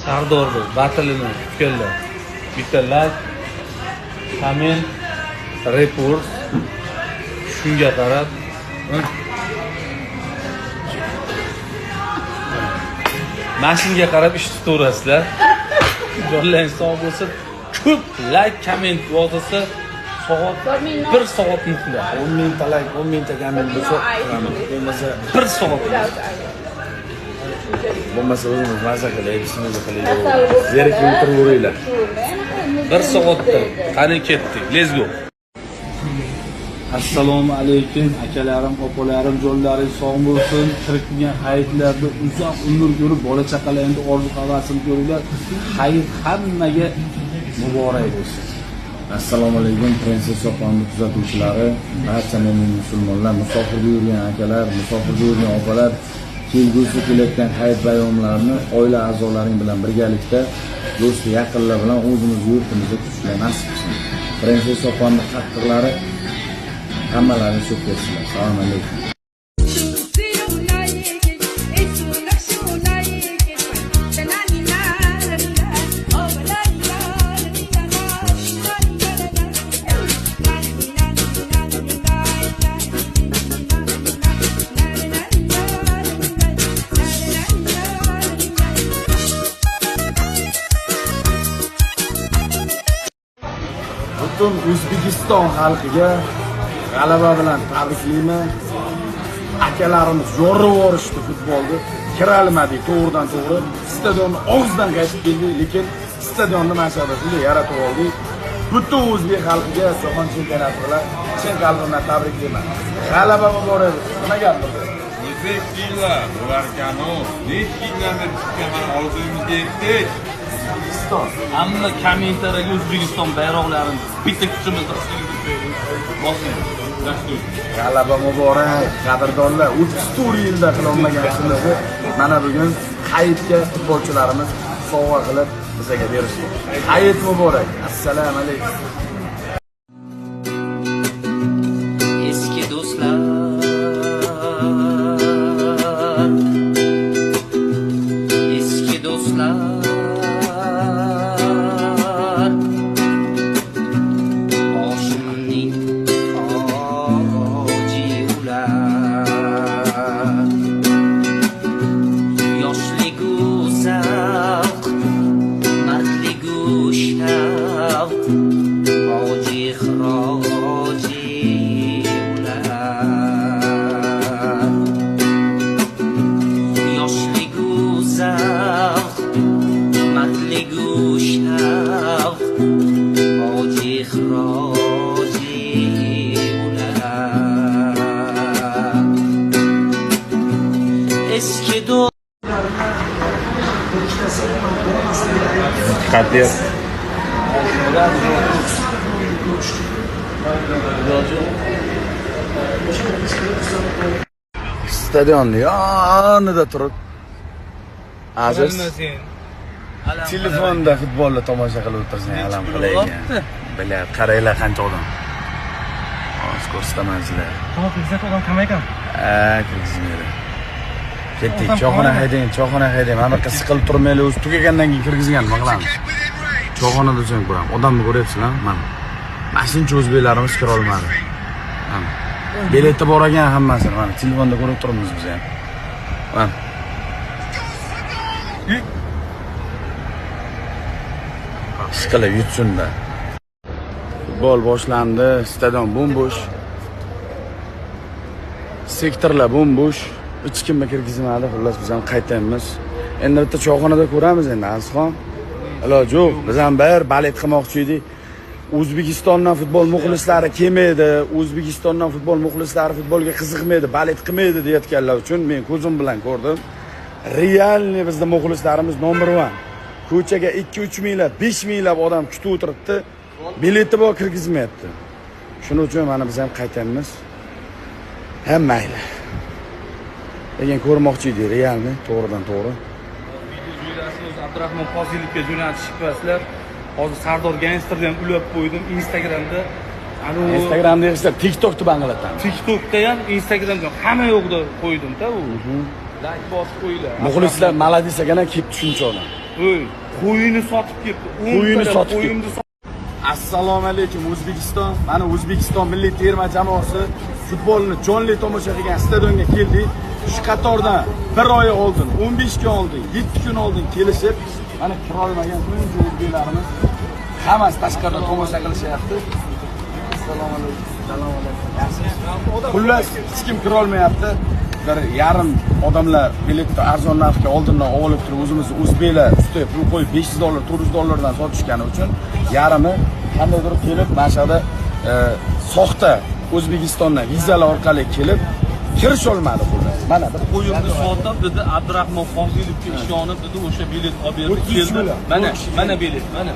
Sardorni batilini kutganlar. Bitta like, komment, repost. Shunga qarab, mashinga qarab ish tutaverasizlar. Jonlaringiz sog' bo'lsin. Ko'p like, komment yozsa, soat 1 soat muhla. 10 mingta like, 10 mingta komment bo'lsa, bo'lmasa 1 soat. bo'lmasa o'zimiz maza qilaylik, ishimizni qilaylik. Zerikib o'tiraveringlar. 1 soatda qani ketdik. Let's go. Assalomu alaykum akalarim, opalarim, jonlaringiz sog' bo'lsin. Kirgan hayitlarda uzoq umr ko'rib, bola chaqalaringizni orzu havasini ko'ringlar. Hayit hammaga muborak bo'lsin. Assalomu alaykum Prinses Soqonni kuzatuvchilari, barcha mo'min musulmonlar, musofirda yurgan akalar, musofirda yurgan opalar, kelgusi kelayotgan hayit bayramlarini oila a'zolaring bilan birgalikda, do'st yaqinlar bilan o'zimiz yurtimizda kutishlar nasib qilsin. Prinses Soqonni qattiqlari hammalarini shu ketsinlar. Assalomu alaykum. Butun O'zbekiston xalqiga g'alaba bilan tabriklayman. Akalarimiz yorib yuborishdi futbolda. Kiralmadik to'g'ridan to'g'ri. Stadionni og'zidan qaytib keldik, lekin stadionni mashaqqatli yaratib oldik. Butun o'zbek xalqiga Jahon chempionati bilan chin qalbimdan tabriklayman. G'alaba muborak. Nima gap bu? O'zbeklar ulargano nechinglarni chiqqan oldimizga yetdik. O'zbekiston. Hamma kommentariyaga O'zbekiston bayroqlarini bitta kuchimizni bosing. G'alaba muborak, qadrdonlar. 34 yilda qila olmagan ishimizni mana bugun hayitga futbolchilarimiz sovg'a qilib bizga berishdi. Hayit muborak. Assalomu alaykum. Eski do'stlar, eski do'stlar, boshimning toji ular. Yoshligu zavq, mardligu shavq, boji ixroji ular. Yoshligu zavq, mardligu shavq, boji ixroji ular. Eski do'st Qat'iy stadionni yonida turib aziz telefonda futbolni tomosha qilib o'tirsan, alam qilaygan. Bilar, qaranglar qancha odam. Hozir ko'rsataman-sizlar. Kirgizat odam kam ekan. Kirgizmaydi. Ketdik, choyxona haydang. Mana bu siqilib turmaylik, o'zi tugagandan keyin kirgizgan, nima qilamiz? Choyxonada so'ng ko'ramiz. Odamni ko'ryapsizlar, mana. Mashincha o'zbeklarimiz kira olmadi. Mana. Biletda bor ekan hammasi, mana telefonda ko'rib turibmiz biz ham. Mana. Siqilib yutsin-da. Futbol boshlandi, stadion bo'm-bo'sh. Sektorlar bo'm-bo'sh. Hech kimni kirgizmadi, xullas biz ham qaytamiz. Endi bitta choyxonada ko'ramiz endi Azizxon. Iloji yo'q, biz ham bir balet qilmoqchi edik. O'zbekistondan futbol muxlislari kelmaydi, O'zbekistondan futbol muxlislari futbolga qiziqmaydi, balet qilmaydi deyotganlar uchun men ko'zim bilan ko'rdim. Realni bizning muxlislarimiz number 1. Ko'chaga 2-3 minglab, 5 minglab odam kutib o'tiribdi. Bileti bor kirgizmayapti. Shuning uchun mana biz ham qaytamiz. Ham mayli. Lekin ko'rmoqchi edik realni, to'g'ridan to'g'ri. Abdurahmon Fozilevga jo'natishibsizlar. Hozir Sardor Gangsterni ham ulab qo'ydim Instagramda. Instagramda esa TikTokni banglatamiz. TikTokda ham, Instagramda hamma yo'qda qo'ydim-da u. Like bosib qo'yinglar. Muxlislar malades ekana kelib tushuncha odam. Qo'yini sotib ketdi. Qo'yini sotib ketdi. Assalomu alaykum O'zbekiston. Mana O'zbekiston milliy terma jamoasi futbolni jonli tomosha qilgan stadionga keldik. Shu qatordan 1 oy oldin, 15 kun oldin, 7 kun oldin kelishib, mana kira olmagan tunji o'zbeklarimiz hammasi tashqarida tomosha qilishyapti. Assalomu alaykum. Assalomu alaykum. Xullas, hech kim kira olmayapti. Bir yarim odamlar biletni arzon narxga oldindan olib turib, o'zimiz o'zbeklar ustiga pul qo'yib $500, $400 dan sotishgani uchun yarimi qandaydir kelib, mana shu yerda soxta O'zbekistondan vizalar orqali kelib kirish olmadi xullas. Mana bir Qo'yimni sotib dedi Abdurahmon Qozilovga ishonib dedi o'sha bilet olib berdi. Keldi. Mana bilet, mana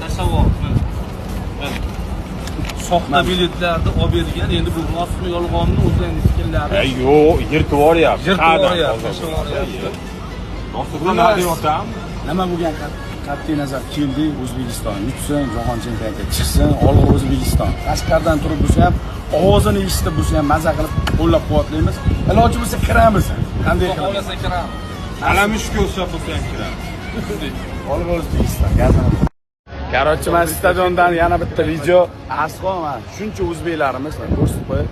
tasavvur. Soxta biletlarni olib bergan. Endi bu rostmi yolg'onmi o'zlarining fikrlari. Yo'q, yirtib yuboryapti. nima bo'lgan qat'iy nazar keldi, O'zbekiston yutsin, jahon chempionatiga chiqsin, olg'a O'zbekiston. Tashqaridan turib bo'lsa ham, ovozini eshitib bo'lsa ham maza qilib qo'llab-quvvatlaymiz. Iloji bo'lsa kiramiz. Qanday qilamiz? Kiramiz. Alamish ko'rsa bo'lsa ham kiramiz. Olg'a O'zbekiston. Короче, mana stadiondan yana bitta video. Aslo mana shuncha o'zbeklarimiz, ko'rsatib qo'y.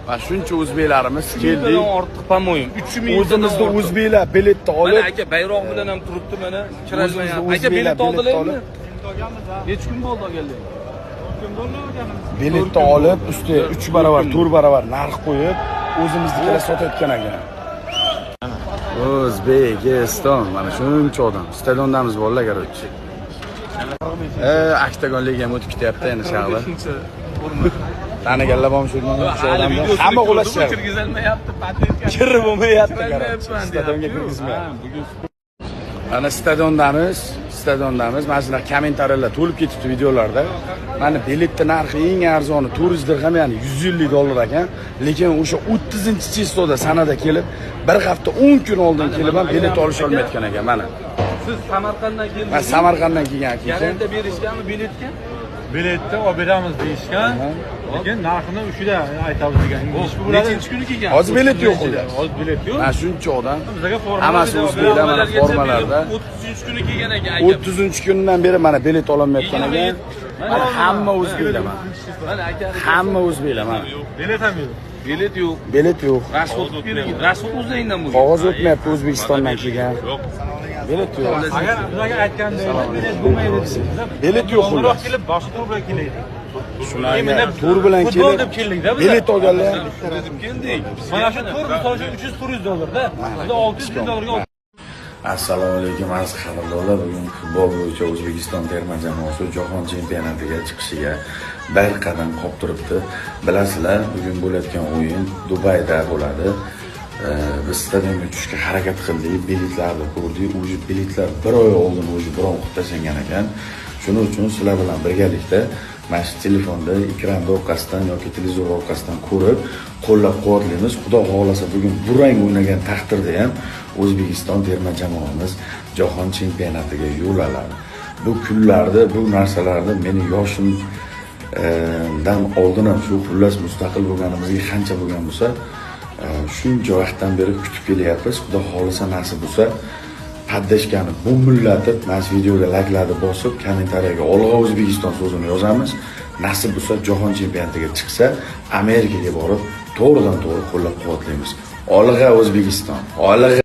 Va shuncha o'zbeklarimiz keldi. Ortiq pamoyim. 3000 O'zimizda o'zbeklar biletni olib, mana aka bayroq bilan ham turibdi mana. Kirajmayapti. Aka bilet oldilarmi? Necha kun bo'ldi olganlar? Biletni olib, ustiga 3 barobar, 4 barobar narx qo'yib, o'zimiznikilar sotayotgan ekan. O'zbekiston, mana shuncha odam. Stadiondamiz bolalar, короче. Oktagon ligam o'tib ketyapti endi shag'lar. Taniganlar bormi shu odamlar? Hamma qo'lashyapti. Kirgizilmayapti, patentga. Kirib bo'lmayapti. Stadionga kirgizmayapti. Mana stadiondamiz. Mana shunaqa kommentariyalar to'lib ketibdi videolarda. Mana biletni narxi eng arzoni 400 dirham, ya'ni $150 ekan. Lekin o'sha 30-chistoda sanada kelib, bir hafta 10 kun oldin kelib ham bilet olish olmayotgan ekan mana. Siz Samarqanddan keldingiz. Men Samarqanddan kelgan ekan. Garantiya berishganmi biletga? Biletni olib beramiz deyishgan. Lekin narxini ushida aytamiz degan. Nechinchi kuni kelgan? Hozir bilet yo'q edi. Hozir bilet yo'q. Mana shuncha odam. Bizga forma hammasi o'zbeklar mana formalarda. 33 kuni kelgan ekan. 30-kundan beri mana bilet ololmayotgan ekan. Mana hamma o'zbeklar mana. Mana aka. Hamma o'zbeklar mana. Bilet ham yo'q. Bilet yo'q. Bilet yo'q. Rasxod bering. Rasxod o'zingizdan bo'lgan. Qog'oz o'tmayapti O'zbekistondan kelgan. Bilet yo'q. Agar bizga aytganda bilet bo'lmaydi desa, Bilet yo'q xullas. kelib boshqa tur bilan kelaydi. Shunday tur bilan kelib bilet olganlar. Deb keldik. Mana shu tur misol uchun $300-400 da. Biz $600 Assalomu alaykum aziz qadrdonlar. Bugun futbol bo'yicha O'zbekiston terma jamoasi jahon chempionatiga chiqishiga bir qadam qolib turibdi. Bilasizlar, bugun bo'layotgan o'yin Dubayda bo'ladi. Biz stadionga tushishga harakat qildik, biletlarni ko'rdik. O'zi biletlar 1 oy oldin o'zi biron qilib tashlangan ekan. Shuning uchun sizlar bilan birgalikda mana shu telefonda, ekranda orqasidan yoki televizor orqasidan ko'rib, qo'llab-quvvatlaymiz. Xudo xolasa bugun durang o'ynagan taqdirda ham O'zbekiston terma jamoamiz jahon chempionatiga yo'l oladi. Bu kunlarda, bu narsalarni meni yoshimdan oldin ham shu xullas mustaqil bo'lganimizga qancha bo'lgan bo'lsa, shuncha vaqtdan beri kutib kelyapmiz. Xudo xolasa nasib bo'lsa, paddashkani bo'millatib, mana shu videoga layklarni bosib, kommentariyaga olg'a O'zbekiston so'zini yozamiz. Nasib bo'lsa, jahon chempionatiga chiqsa, Amerikaga borib, to'g'ridan-to'g'ri qo'llab-quvvatlaymiz. Olg'a O'zbekiston, olg'a.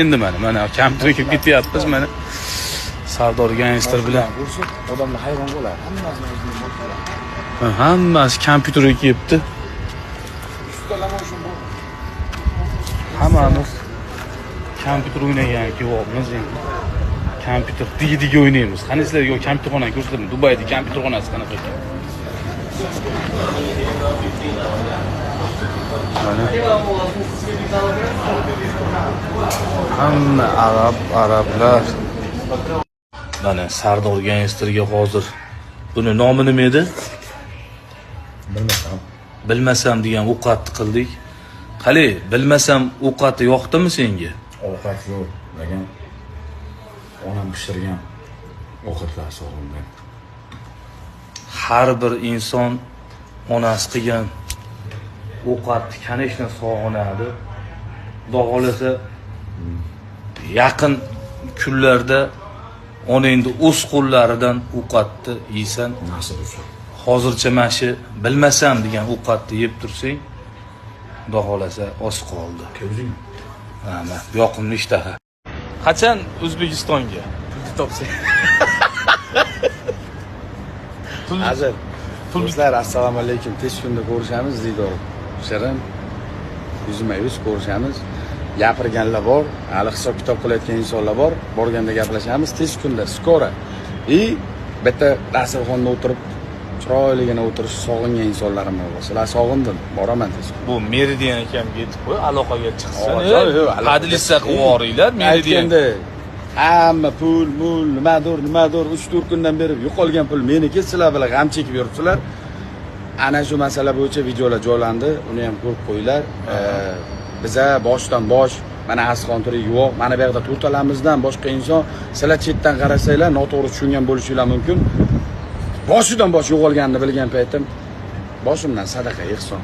Endi mana kompyuterga ketyapmiz mana. Sardor Gangster bilan Odamlar hayron bo'ladi. hammasi kompyuterga kelibdi. Hammamiz kompyuter o'ynagan kuyovimiz endi. Kompyuter digi o'ynaymiz. Qani sizlarga kompyuterxonani ko'rsataman. Dubayda kompyuterxonasi qanaqa ekan? Hamma arablar. Mana Sardor Gangsterga hozir buni nomi nima edi? Bilmasam degan ovqatni qildik. Qali, bilmasam ovqati yoqdimi senga? Ovqat yo'q, degan. Onam pishirgan ovqatlar sog'ilgan. Har bir inson onasi qilgan ovqatni kanishni sog'inadi. Xudo xolasa yaqin kunlarda onangni o'z qo'llaridan ovqatni yeysan. Hozircha mana shu bilmasam degan ovqatni yeb tursang, xudo xolasa oz qoldi. Ko'zing Mana yoqimli ishtaha. Qachon O'zbekistonga? pulni topsang. Hozir do'stlar, assalomu alaykum. Tez kunda ko'rishamiz, Ziydor. Shirin yuzma-yuz ko'rishamiz. Gapirganlar bor, hali hisob kitob qilayotgan insonlar bor. Borganda gaplashamiz tez kunda, skora. Bitta dasturxonda o'tirib, chiroyligina o'tirish sog'ingan insonlarim bor. Sizlar sog'indim, boraman tez. Bu Meridian ekamga yetib qo'y, aloqaga chiqsin. Aloqa- Hadlisa qilvoringlar Meridian. Aytganda hamma pul, nimadir 3-4 kundan beri yo'qolgan pul meniki, sizlar bilan g'am chekib yuribsizlar. Ana shu masala bo'yicha videolar joylandi, uni ham ko'rib qo'yinglar. Biza boshdan bosh, mana Asqon turi yo'q, mana bu yerda to'rtalamizdan boshqa inson, sizlar chetdan qarasanglar noto'g'ri tushungan bo'lishinglar mumkin. Boshidan bosh yo'qolganini bilgan paytim boshimdan sadaqa, ehson.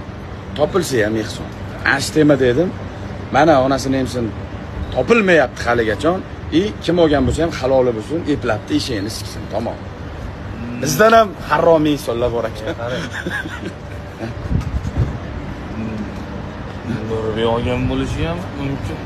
Topilsa ham ehson. Ash tema dedim. Mana onasini hamsin topilmayapti haligacha. Kim olgan bo'lsa ham haloli bo'lsin, eplabdi, eshigini siksin, tamom. Bizdan ham haromiy insonlar bor ekan. Nurbi olgan bo'lishi ham mumkin.